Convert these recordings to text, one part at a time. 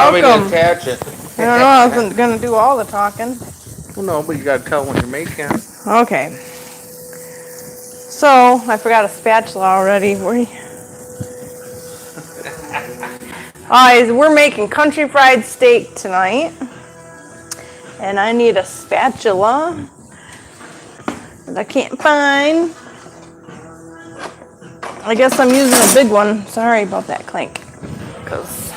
want me to Welcome. attach it? I don't know, I wasn't gonna do all the talking. Well, no, but you gotta tell when you're making it. Okay. So, I forgot a spatula already. We're making country fried steak tonight. And I need a spatula that I can't find. I guess I'm using a big one. Sorry about that clink. Because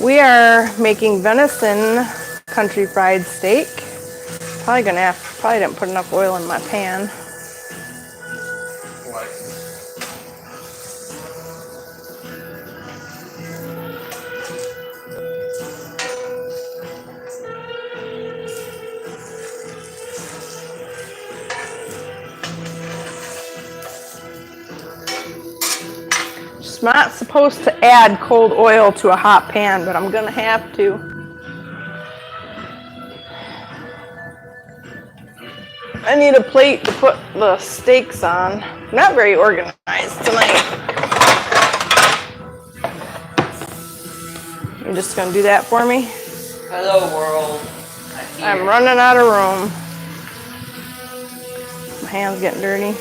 we are making venison country fried steak. Probably didn't put enough oil in my pan. Just not supposed to add cold oil to a hot pan, but I'm gonna have to. I need a plate to put the steaks on. Not very organized tonight. You're just gonna do that for me? Hello, world. I'm running out of room. My hand's getting dirty. You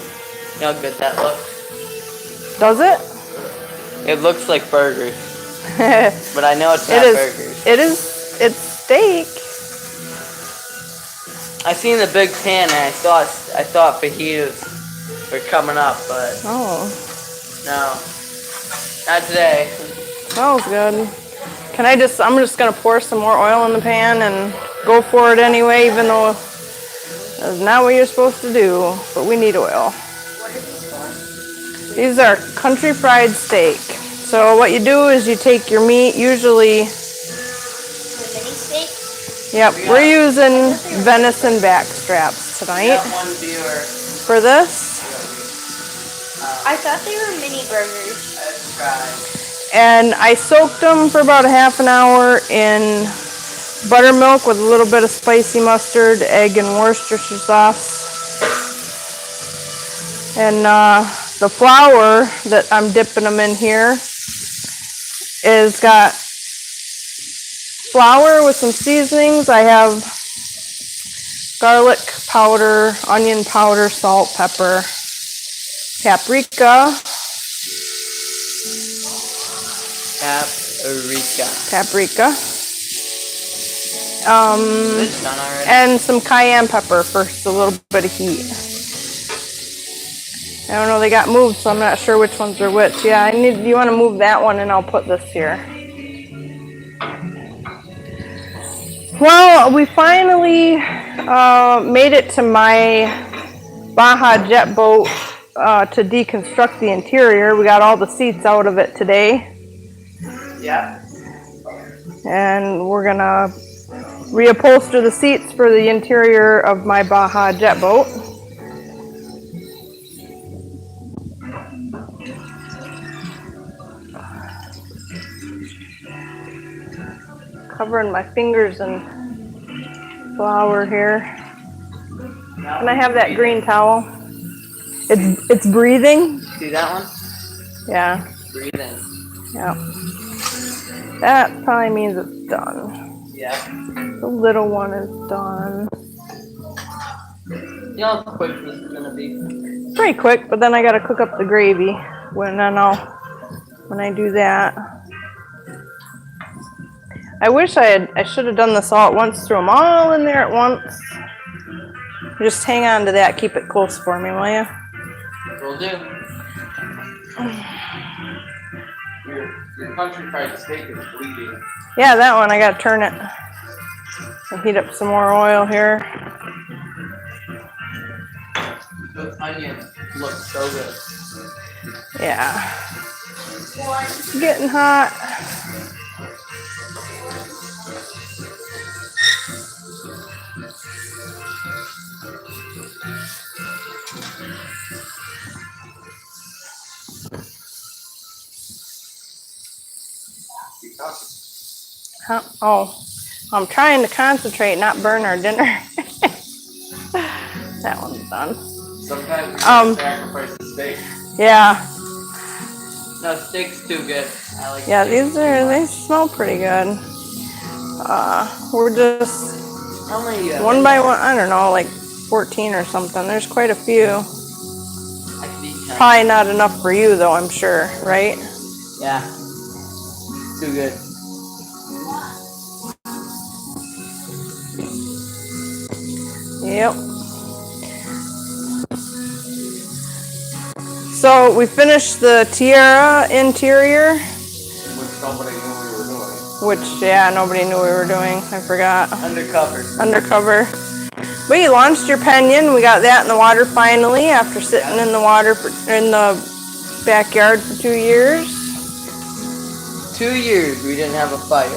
know how good that looks? Does it? It looks like burgers. But I know it's not burgers. It's steak. I seen the big pan and I thought fajitas were coming up, but Oh. no. Not today. Smells good. I'm just gonna pour some more oil in the pan and go for it anyway, even though that's not what you're supposed to do, but we need oil. What are these for? These are country fried steak. So what you do is you take your meat, usually, The mini steak? yep, we're using venison back straps We tonight. got one viewer. For this. I thought they were mini burgers. Let's try. And I soaked them for about a half an hour in buttermilk with a little bit of spicy mustard, egg, and Worcestershire sauce. And the flour that I'm dipping them in here is got flour with some seasonings. I have garlic powder, onion powder, salt, pepper, paprika. Paprika. It's done already. And some cayenne pepper for just a little bit of heat. I don't know, they got moved, so I'm not sure which ones are which. Yeah, you want to move that one and I'll put this here. Well, we finally made it to my Baja jet boat to deconstruct the interior. We got all the seats out of it today. Yeah. And we're gonna reupholster the seats for the interior of my Baja jet boat. Covering my fingers in flour here. Can I have that green towel? It's breathing. See that one? Yeah. Breathing. Yeah. That probably means it's done. Yeah. The little one is done. You know how quick this is gonna be? Pretty quick, but then I gotta cook up the gravy when I do that. I wish I should have done this all at once, threw them all in there at once. Just hang on to that, keep it close for me, will you? Will do. Your country fried steak is bleeding. Yeah, that one, I gotta turn it. I'll heat up some more oil here. The onion looks so good. Yeah. It's getting hot. Huh? Oh, I'm trying to concentrate, not burn our dinner. That one's done. Sometimes you Um, sacrifice the steak. Yeah. No, steak's too good. I like Yeah, steak. they smell pretty good. We're just How many you have? one by one, I don't know, like 14 or something. There's quite a few. I could eat 10. Probably not enough for you though, I'm sure, right? Yeah. Too good. Yep. So we finished the Tierra interior, Which nobody knew we were doing. which, yeah, nobody knew we were doing. I forgot. Undercover. Undercover. But you launched your Pinion. We got that in the water finally after sitting in the water in the backyard for 2 years. 2 years we didn't have a fire.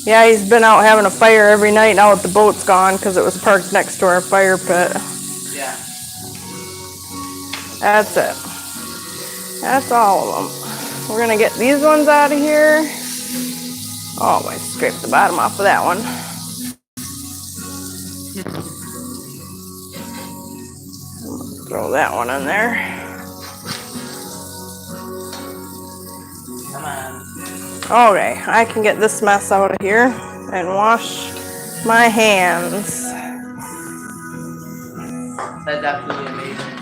Yeah, he's been out having a fire every night now that the boat's gone because it was parked next to our fire pit. Yeah. That's it. That's all of them. We're gonna get these ones out of here. Oh, I scraped the bottom off of that one. Throw that one in there. Come on. Okay, I can get this mess out of here and wash my hands. That's absolutely amazing.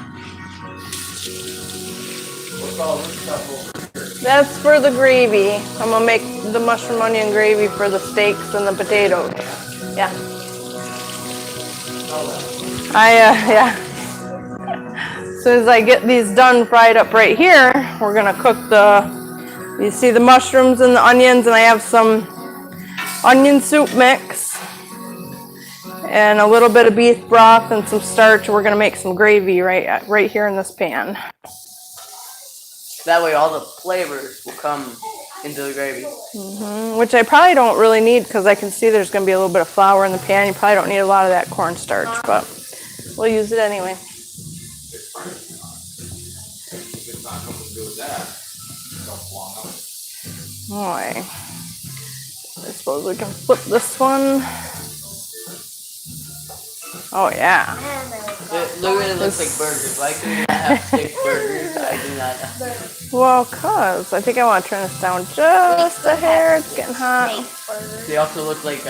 What's all this stuff over here? That's for the gravy. I'm gonna make the mushroom onion gravy for the steaks and the potatoes. Yeah. Yeah. As soon as I get these done fried up right here, we're gonna cook you see the mushrooms and the onions, and I have some onion soup mix and a little bit of beef broth and some starch. We're gonna make some gravy right here in this pan. That way all the flavors will come into the gravy. Which I probably don't really need because I can see there's gonna be a little bit of flour in the pan. You probably don't need a lot of that cornstarch, but we'll use it anyway. It's fine. If it's not something to do with that, don't belong up. Alright. I suppose we can flip this one. Oh yeah. Look at it, looks like burgers. Why can you not have steak burgers? I do not know. Well, cause I think I want to turn this down just a hair. It's getting hot. They also look like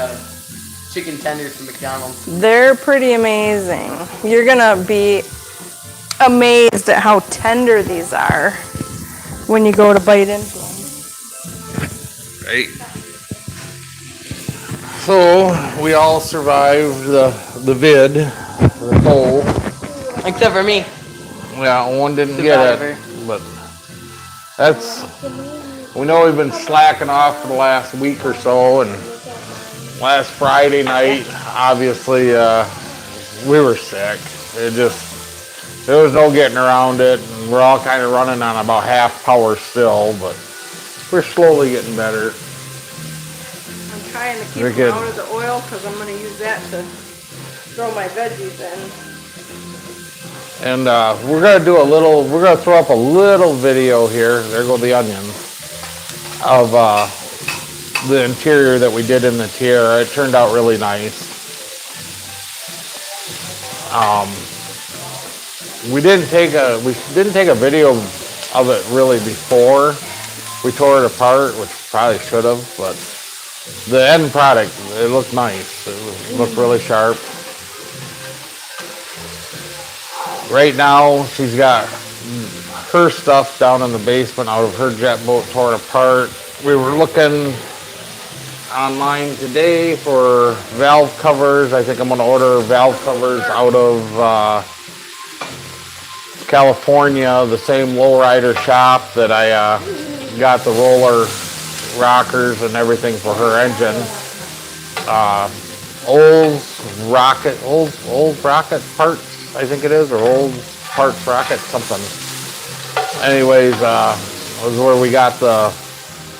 chicken tenders from McDonald's. They're pretty amazing. You're gonna be amazed at how tender these are when you go to bite into them. Right. So we all survived the vid, the poll. Except for me. Yeah, one didn't Survivor. get it, but we know we've been slacking off for the last week or so, and last Friday night, obviously, we were sick. There was no getting around it, and we're all kind of running on about half power still, but we're slowly getting better. I'm trying to keep We're them good. out of the oil because I'm going to use that to throw my veggies in. And we're gonna throw up a little video here. There go the onions of the interior that we did in the Tierra. It turned out really nice. We didn't take a video of it really before we tore it apart, which probably should have, but the end product, it looked nice. It looked really sharp. Right now, she's got her stuff down in the basement out of her jet boat torn apart. We were looking online today for valve covers. I think I'm going to order valve covers out of California, the same lowrider shop that I got the roller rockers and everything for her engine. Old rocket parts, I think it is, or old parts rocket something. Anyways, was where we got the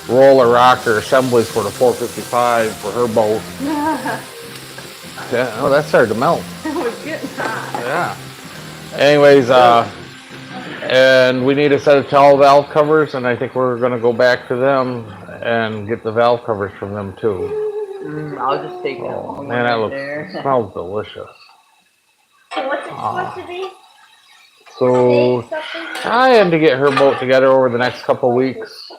roller rocker assemblies for the 455 for her boat. Yeah, oh, that started to melt. It was getting hot. Yeah. Anyways, and we need a set of towel valve covers, and I think we're gonna go back to them and get the valve covers from them too. I'll just take that Oh one man, that right there. smells delicious. So what's it supposed to be? So trying to get her boat together over the next couple weeks.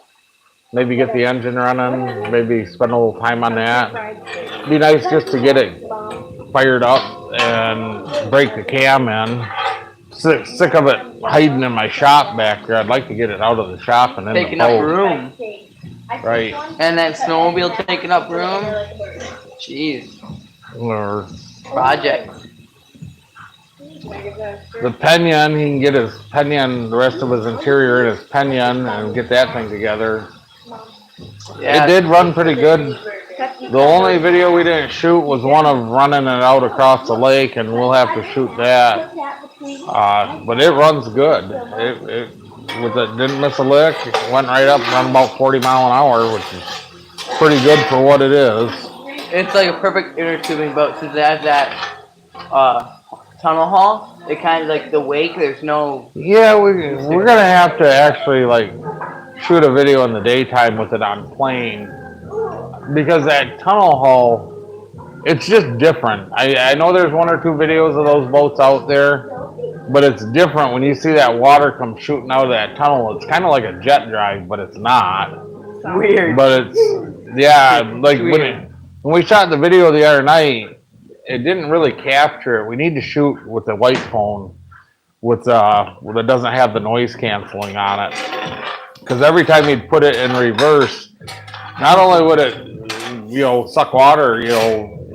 Maybe get the engine running. Maybe spend a little time on that. Be nice just to get it fired up and break the cam in. Sick of it hiding in my shop back there. I'd like to get it out of the shop and in Taking the up boat. room. Right. And that snowmobile taking up room. Jeez. Or Project. the Pinion, he can get his Pinion, the rest of his interior in his Pinion and get that thing together. Yeah. It did run pretty good. The only video we didn't shoot was one of running it out across the lake, and we'll have to shoot that. But it runs good. It didn't miss a lick. It went right up, run about 40 mile an hour, which is pretty good for what it is. It's like a perfect inner tubing boat since it has that tunnel hull. It kind of like the wake. There's no. Yeah, we're gonna have to actually like shoot a video in the daytime with it on plane, because that tunnel hull, it's just different. I know there's one or two videos of those boats out there, but it's different when you see that water come shooting out of that tunnel. It's kind of like a jet drive, but it's not. Weird. But it's, yeah, like when we shot the video the other night, it didn't really capture it. We need to shoot with the white phone with that doesn't have the noise canceling on it. Because every time you'd put it in reverse, not only would it, suck water,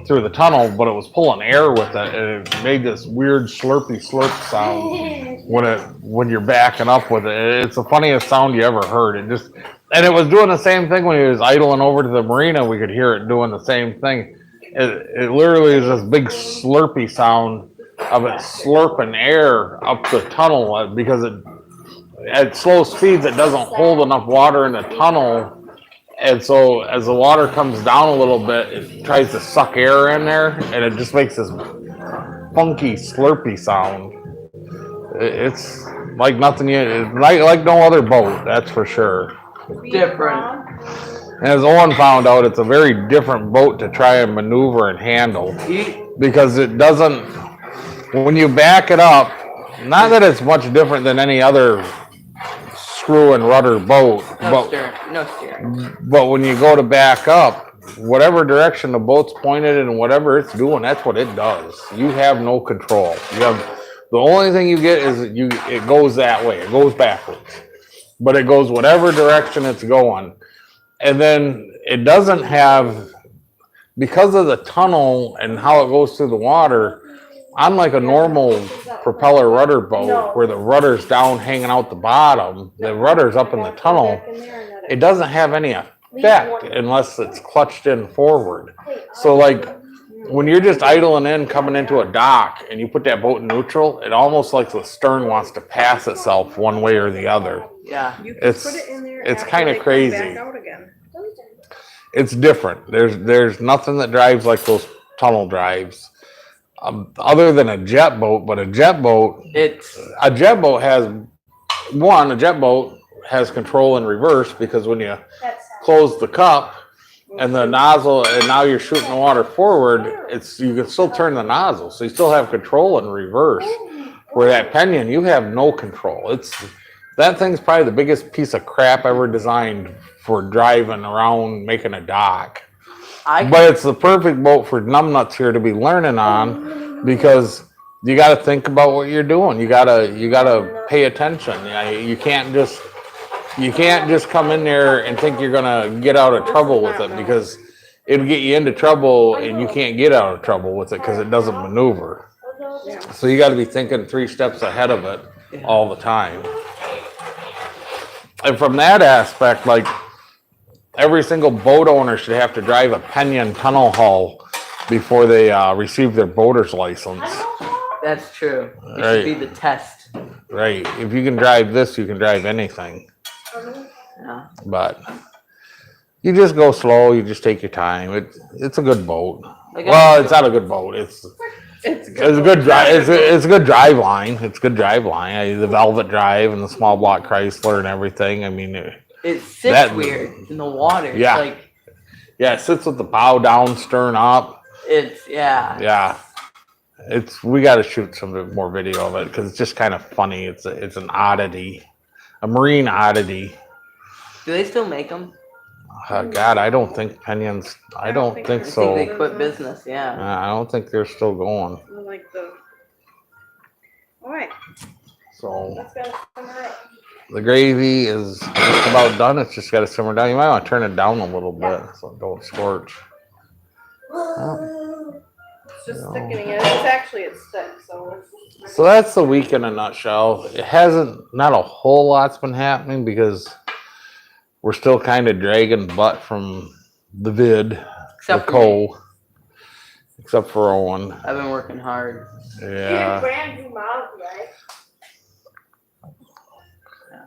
through the tunnel, but it was pulling air with it, and it made this weird slurpy slurp sound when you're backing up with it. It's the funniest sound you ever heard. And it was doing the same thing when he was idling over to the marina. We could hear it doing the same thing. It literally is this big slurpy sound of it slurping air up the tunnel, because at slow speeds it doesn't hold enough water in the tunnel. And so as the water comes down a little bit, it tries to suck air in there, and it just makes this funky slurpy sound. It's like nothing like no other boat, that's for sure. Different. And as Owen found out, it's a very different boat to try and maneuver and handle, because it doesn't, when you back it up, not that it's much different than any other screw and rudder boat, No steering. but when you go to back up, whatever direction the boat's pointed and whatever it's doing, that's what it does. You have no control. The only thing you get is it goes that way. It goes backwards, but it goes whatever direction it's going. And then it doesn't have, because of the tunnel and how it goes through the water, unlike a normal propeller rudder boat where the rudder's down hanging out the bottom, the rudder's up in the tunnel, it doesn't have any effect unless it's clutched in forward. So like when you're just idling in, coming into a dock, and you put that boat in neutral, it almost like the stern wants to pass itself one way or the other. Yeah. It's kind of crazy. It's different. There's nothing that drives like those tunnel drives. Other than a jet boat, but a jet boat has control in reverse, because when you close the cup and the nozzle, and now you're shooting the water forward, you can still turn the nozzle, so you still have control in reverse. Where that Pinion, you have no control. That thing's probably the biggest piece of crap ever designed for driving around making a dock. But it's the perfect boat for numbnuts here to be learning on, because you got to think about what you're doing. You gotta pay attention. You can't just come in there and think you're gonna get out of trouble with it, because it'll get you into trouble and you can't get out of trouble with it because it doesn't maneuver. So you got to be thinking 3 steps ahead of it all the time. And from that aspect, like, every single boat owner should have to drive a Pinion tunnel hull before they receive their boater's license. That's true. It Right. should be the test. Right. If you can drive this, you can drive anything. Yeah. But you just go slow. You just take your time. It's a good boat. Like Well, it's not a good boat. It's a good drive. It's a good drive line. It's a good drive line. The Velvet drive and the small block Chrysler and everything. I mean, It sits weird in the water. Yeah. It's like, yeah, it sits with the bow down, stern up. yeah. Yeah. we got to shoot some more video of it because it's just kind of funny. It's an oddity, a marine oddity. Do they still make them? God, I don't think Penyon's. I don't think I so. think they quit business. Yeah. I don't think they're still going. Like the. All right. So Let's go somewhere else. the gravy is just about done. It's just got to simmer down. You might want to turn it down a little bit so it don't scorch. It's just thickening it. It's actually it's thick, so. So that's the week in a nutshell. It hasn't, not a whole lot's been happening because we're still kind of dragging butt from the vid, Except the for me. coal, except for Owen. I've been working hard. Yeah, brand new mouth, right?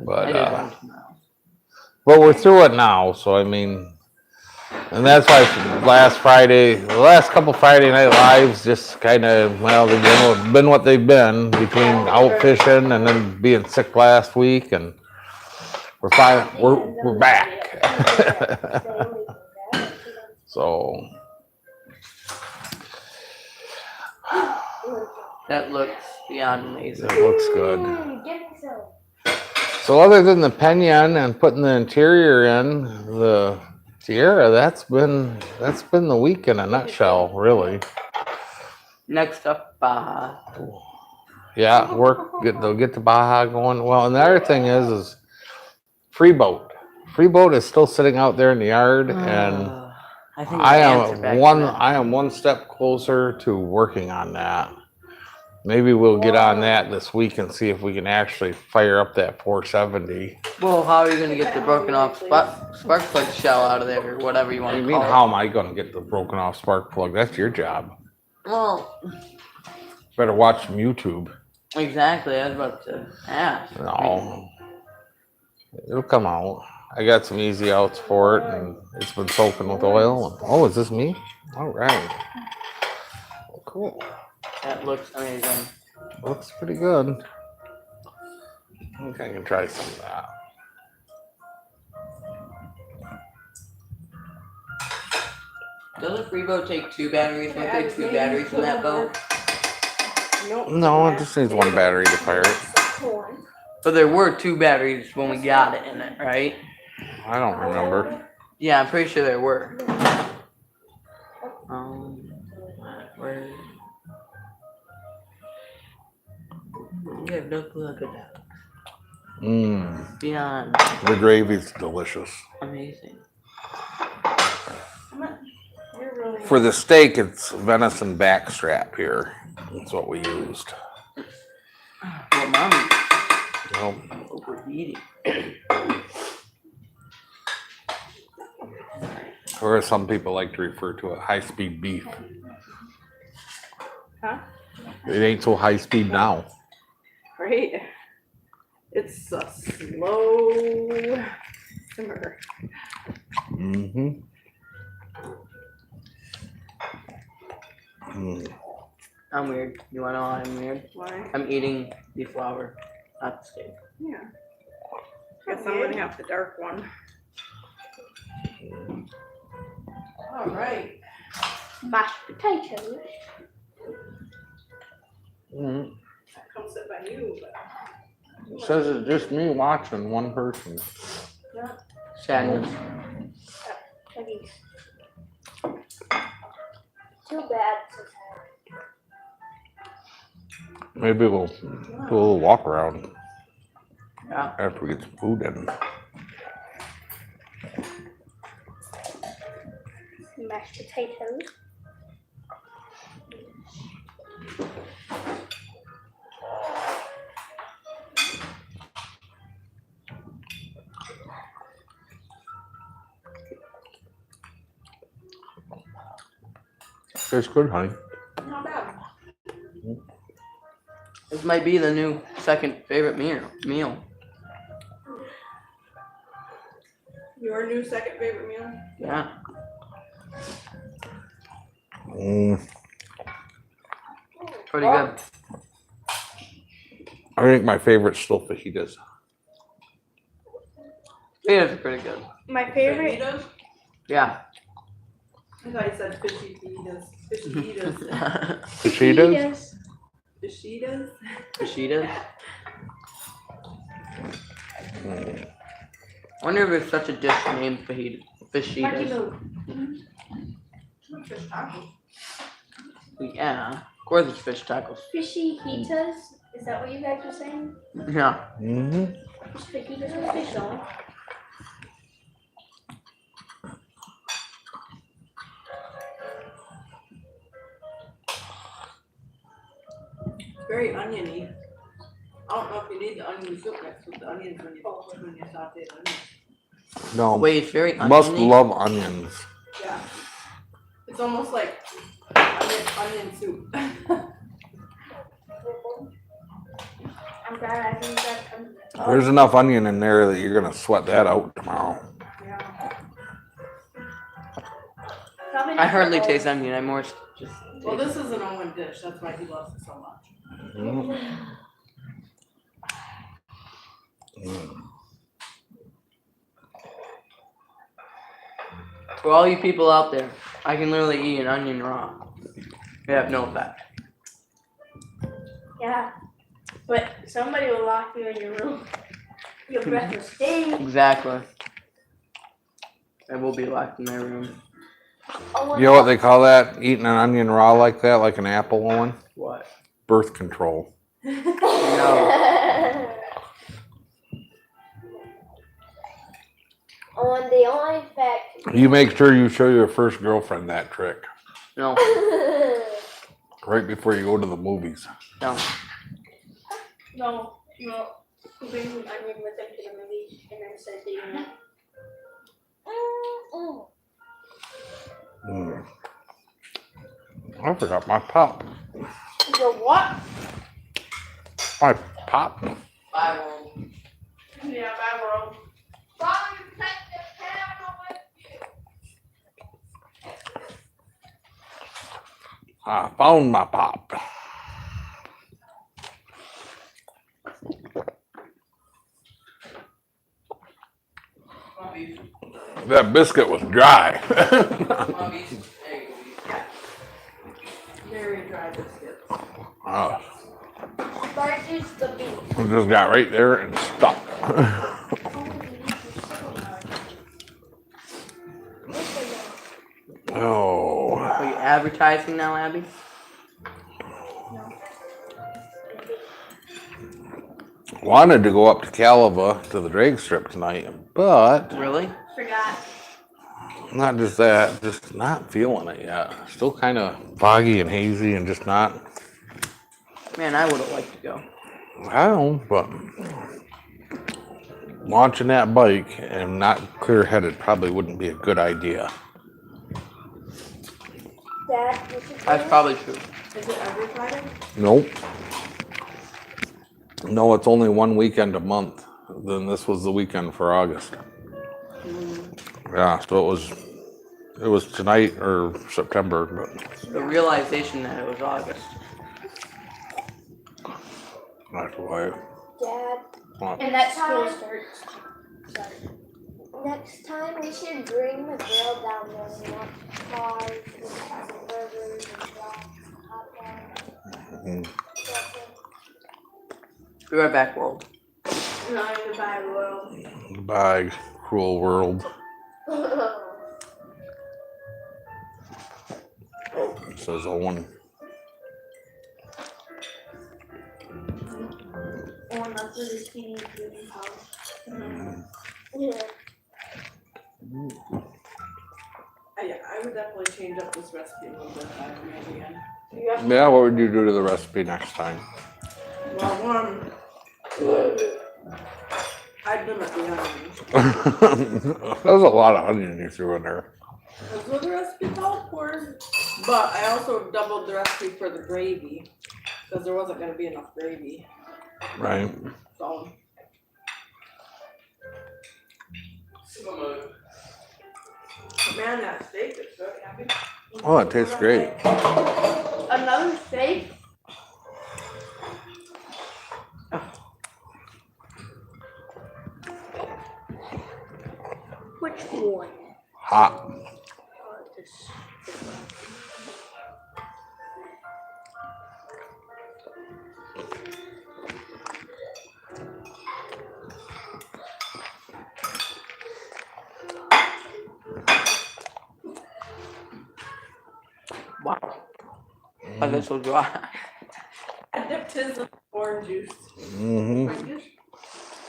but I did one tomorrow. but we're through it now. So I mean, and that's why the last couple Friday night lives, just kind of they've been what they've been between out fishing and then being sick last week, and we're fine. We're back. So That looks beyond amazing. it looks good. So other than the Penyon and putting the interior in, the Sierra, that's been the week in a nutshell, really. Next up, Baja. Yeah, they'll get the Baja going. Well, and the other thing is free boat. Free boat is still sitting out there in the yard, and I think I the answer back am to that. I am one step closer to working on that. Maybe we'll get on that this week and see if we can actually fire up that 470. Well, how are you gonna get the broken off spark plug shell out of there, or whatever you What want do to you call mean? it? How am I going to get the broken off spark plug? That's your job. Well, Better watch some YouTube. exactly. I was about to ask. No, it'll come out. I got some easy outs for it, and it's been soaking with oil. And, oh, is this me? All right. Well, cool. That looks amazing. Looks pretty good. I think I can try some of that. Does a free boat take 2 batteries? Don't take 2 batteries in that boat? No, it just needs one battery to fire it. But there were 2 batteries when we got it in it, right? I don't remember. Yeah, I'm pretty sure there were. Where? We have no clue about that. Mmm, Beyond the gravy's delicious. amazing. For the steak, it's venison backstrap here. That's what we used. Well, Mom, Well, overeating. or as some people like to refer to it, high-speed beef. Huh? It ain't so high-speed now. Right? It's a slow simmer. Mm-hmm. Mm. I'm weird. You wanna know why I'm weird? Why? I'm eating the flour, not the steak. Yeah. Guess I'm gonna have the dark one. All right. Mashed potatoes. Mm. Come sit by you. It says it's just me watching one person. Sadness. Cookies. Too bad. Maybe we'll do a little walk around Yeah. after we get some food in. Mashed potatoes. Tastes good, honey. Not bad. This might be the new second favorite meal. Your new second favorite meal? Yeah. Mm, Pretty good. I think my favorite's still fajitas. It is pretty good. My favorite. Fajitas? Yeah. I thought you said fishy fajitas. Fishitas. Fajitas? Fashitas? Fashitas. I wonder if there's such a dish named fashitas. Fish tacos. Yeah, of course it's fish tacos. Fishy hitas? Is that what you guys were saying? Yeah. Mm-hmm. Fajitas with fish on it. Very oniony. I don't know if you need the onion soup next with the onions when you saute the onions. No. Wait, it's very Must oniony? love onions. Yeah. It's almost like onion soup. I'm glad I think that. There's enough onion in there that you're gonna sweat that out tomorrow. Yeah. I hardly taste onion. I more just. Well, this is an Owen dish. That's why he loves it so much. For all you people out there, I can literally eat an onion raw. They have no effect. Yeah. But somebody will lock you in your room. Your breath will stink. Exactly. I will be locked in my room. You know what they call that? Eating an onion raw like that, like an apple one? What? Birth control. No. On the only fact. You make sure you show your first girlfriend that trick No. right before you go to the movies. No. No. Who brings an onion with them to the movies and then says they eat it? I forgot my pop. Your what? My pop. Bye, Mom. Yeah, bye, world. I found my pop. That biscuit was dry. Very dry biscuits. Oh, Bart is the beef. it just got right there and stuck. Oh. Are you advertising now, Abby? Wanted to go up to Calava to the drag strip tonight, but Really? Forgot. not just that, just not feeling it yet. Still kind of foggy and hazy and just not. Man, I would have liked to go. I don't know, but launching that bike and not clear headed probably wouldn't be a good idea. Dad, what's your That's probably true. Is it every Friday? Nope. No, it's only one weekend a month. Then this was the weekend for August. Yeah, so it was tonight or September, but The realization that it was August. that's why. Dad, Well, And that school starts. sorry. Next time we should bring the grill down there and watch cars and burgers and fries and hot dogs. mhm. Be right back, world. Not in the bad world. Bye, cruel world. Says Owen. Or not for the teeny beauty house. Yeah. I would definitely change up this recipe a little bit if I were me again. Yeah, what would you do to the recipe next time? Well, one, I'd limit the onions. There's a lot of onion you threw in there. That's what the recipe called for. But I also doubled the recipe for the gravy because there wasn't going to be enough gravy. Right. So. Man, that steak is so happy. Oh, it tastes great. Another steak? Which one? Hot. I guess so dry. I dipped his in orange juice. Mm-hmm. Orange juice?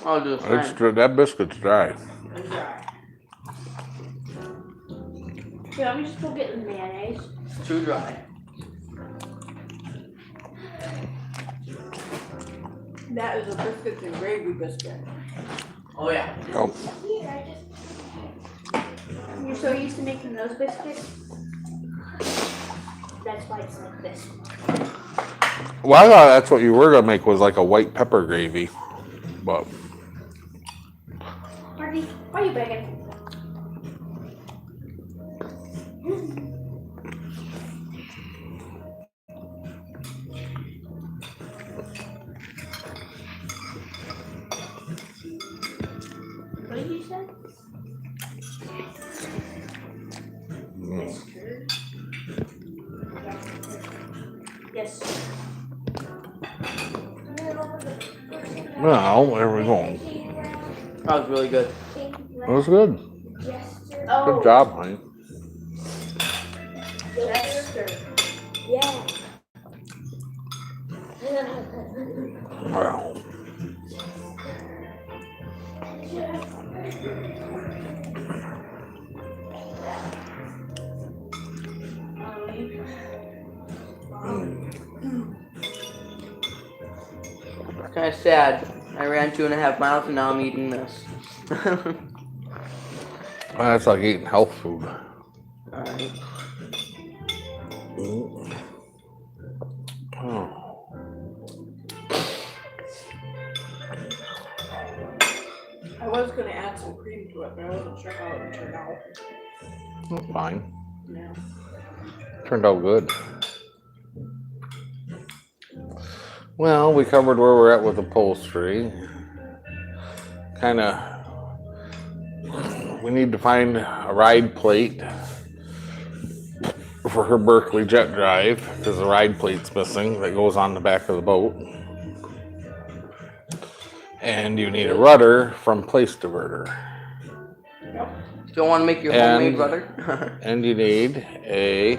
I'll do the It's same. that biscuit's dry. And dry. Yeah, let me just go get the mayonnaise. Too dry. That is a biscuits and gravy biscuit. Oh yeah. Oh, You're so used to making those biscuits. That's why it's like this. well, I thought that's what you were gonna make was like a white pepper gravy, but Marty, why are you begging? What did you say? Yes. well, there we go. That was really good. That was good. Oh, Good job, honey. Jester. Yeah. Well, It's kind of sad. I ran 2.5 miles and now I'm eating this. that's like eating health food. Alright. Oh. I was gonna add some cream to it, but I wasn't sure how it would turn out. That's fine. Yeah. Turned out good. Well, we covered where we're at with upholstery. We need to find a ride plate for her Berkeley jet drive because the ride plate's missing that goes on the back of the boat. And you need a rudder from Place Diverter. Don't want to make your homemade rudder? And you need a,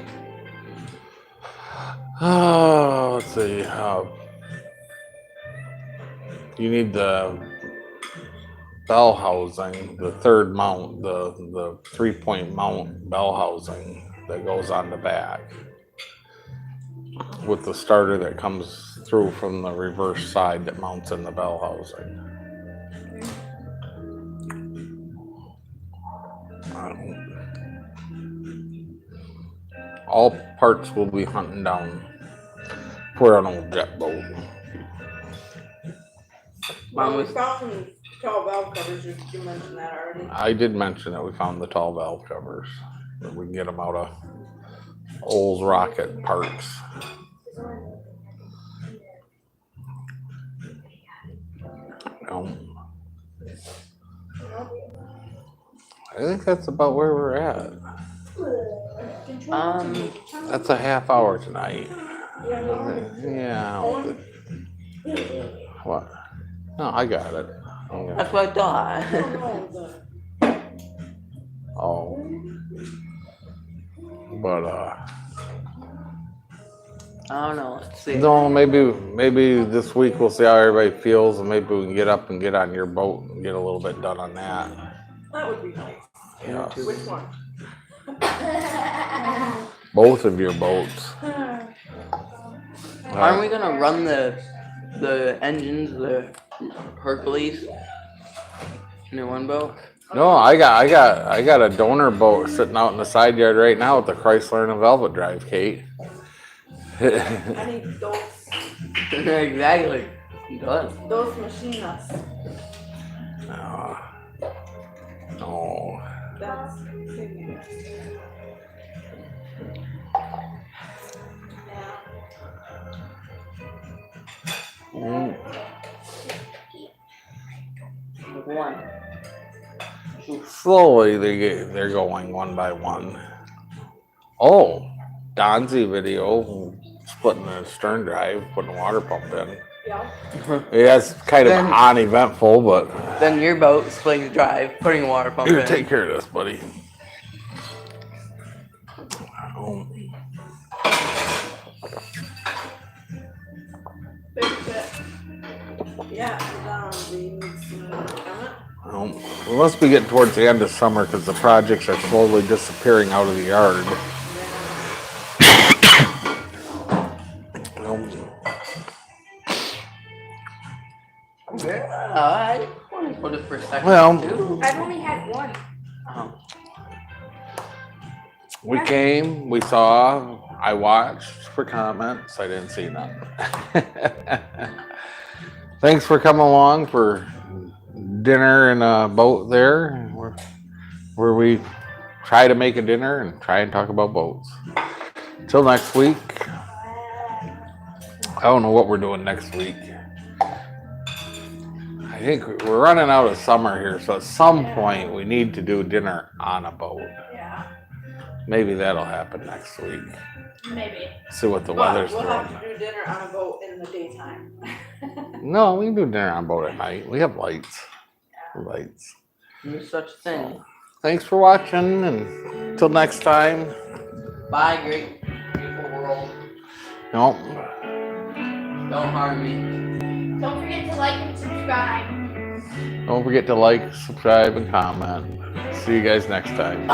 let's see, you need the bell housing, the third mount, the 3-point mount bell housing that goes on the back with the starter that comes through from the reverse side that mounts in the bell housing. All parts will be hunting down for an old jet boat. Well, we found tall valve covers. Did you mention that already? I did mention that we found the tall valve covers, that we can get them out of Olds Rocket parts. I think that's about where we're at. That's a half hour tonight. Yeah. What? No, I got it. Okay. That's what I thought. Oh. But I don't know. Let's see. no, maybe this week we'll see how everybody feels, and maybe we can get up and get on your boat and get a little bit done on that. That would be nice. Yeah. Which one? Both of your boats. Aren't we gonna run the engines, the Hercules, in your one boat? No, I got a donor boat sitting out in the side yard right now with the Chrysler and a Velvet drive, Kate. I need those Exactly. Good. machines. No. That's One. Slowly they're going one by one. Oh, Donzi video splitting the stern drive, putting a water pump in. yeah. Yeah, it's kind of Then- uneventful, but Then your boat splitting the drive, putting a water pump here, in. take care of this, buddy. Oh. must be getting towards the end of summer because the projects are slowly disappearing out of the yard. I want to put it for a second. Well, too. I've only had one. Oh. we came, we saw, I watched for comments. I didn't see none. Thanks for coming along for dinner in a boat there, where we try to make a dinner and try and talk about boats. Till next week. I don't know what we're doing next week. I think we're running out of summer here, so at some point we need to do dinner on a boat. Yeah. Maybe that'll happen next week. Maybe. See what the But weather's we'll doing. have to do dinner on a boat in the daytime. No, we can do dinner on a boat at night. We have lights. Lights. There's such a thing. Thanks for watching, and until next time. Bye, great, beautiful world. No, Don't harm me. Don't forget to like and subscribe. don't forget to like, subscribe, and comment. See you guys next time.